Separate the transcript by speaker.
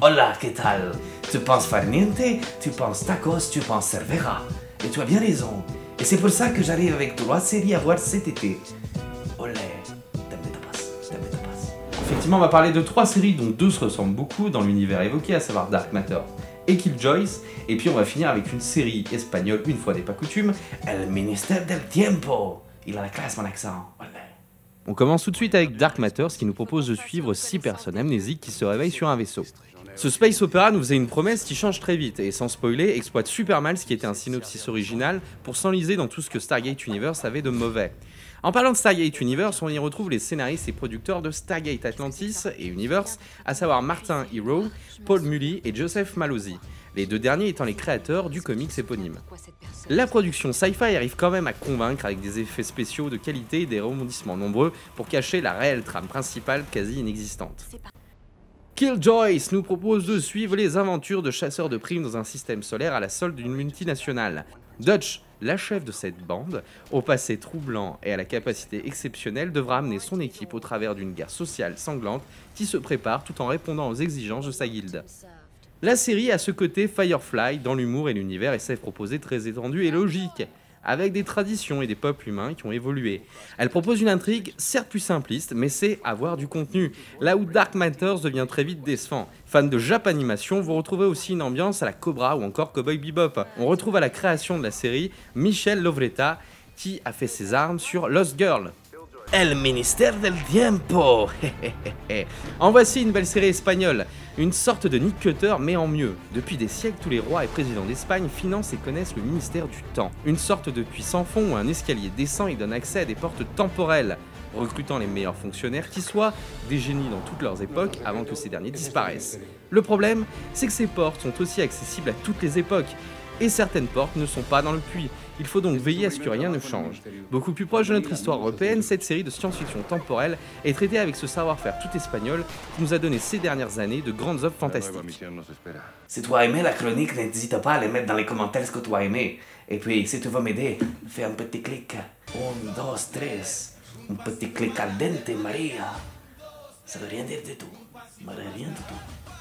Speaker 1: Hola, ¿qué tal? Tu penses farniente, tu penses tacos, tu penses cervera. Et tu as bien raison. Et c'est pour ça que j'arrive avec 3 séries à voir cet été. Olé, dame de tapas, dame de tapas. Effectivement, on va parler de 3 séries dont 2 se ressemblent beaucoup dans l'univers évoqué, à savoir Dark Matter et Killjoys. Et puis on va finir avec une série espagnole, une fois n'est pas coutume, El Ministère del Tiempo. Il a la classe, mon accent. Olé. On commence tout de suite avec Dark Matter, qui nous propose de suivre 6 personnes amnésiques qui se réveillent sur un vaisseau. Ce space opéra nous faisait une promesse qui change très vite et sans spoiler exploite super mal ce qui était un synopsis original pour s'enliser dans tout ce que Stargate Universe avait de mauvais. En parlant de Stargate Universe, on y retrouve les scénaristes et producteurs de Stargate Atlantis et Universe, à savoir Martin Hero, Paul Mully et Joseph Malozzi, les 2 derniers étant les créateurs du comics éponyme. La production sci-fi arrive quand même à convaincre avec des effets spéciaux de qualité et des rebondissements nombreux pour cacher la réelle trame principale quasi inexistante. Killjoys nous propose de suivre les aventures de chasseurs de primes dans un système solaire à la solde d'une multinationale. Dutch, la chef de cette bande, au passé troublant et à la capacité exceptionnelle, devra amener son équipe au travers d'une guerre sociale sanglante qui se prépare tout en répondant aux exigences de sa guilde. La série a ce côté Firefly dans l'humour et l'univers et ses proposés très étendus et logiques, avec des traditions et des peuples humains qui ont évolué. Elle propose une intrigue certes plus simpliste, mais c'est avoir du contenu, là où Dark Matter devient très vite décevant. Fan de Japanimation, vous retrouvez aussi une ambiance à la Cobra ou encore Cowboy Bebop. On retrouve à la création de la série Michel Lovretta, qui a fait ses armes sur Lost Girl. El Ministère del Tiempo. En voici une belle série espagnole, une sorte de Nick Cutter mais en mieux. Depuis des siècles, tous les rois et présidents d'Espagne financent et connaissent le ministère du temps. Une sorte de puits sans fond où un escalier descend et donne accès à des portes temporelles, recrutant les meilleurs fonctionnaires qui soient des génies dans toutes leurs époques avant que ces derniers disparaissent. Le problème, c'est que ces portes sont aussi accessibles à toutes les époques, et certaines portes ne sont pas dans le puits. Il faut donc veiller à ce que rien ne change. Beaucoup plus proche de notre histoire européenne, cette série de science-fiction temporelle est traitée avec ce savoir-faire tout espagnol qui nous a donné ces dernières années de grandes œuvres fantastiques. Si tu as aimé la chronique, n'hésite pas à les mettre dans les commentaires ce que tu as aimé. Et puis, si tu veux m'aider, fais un petit clic. 1, 2, 3. Un petit clic al dente, Maria. Ça veut rien dire du tout. Maria, rien du tout.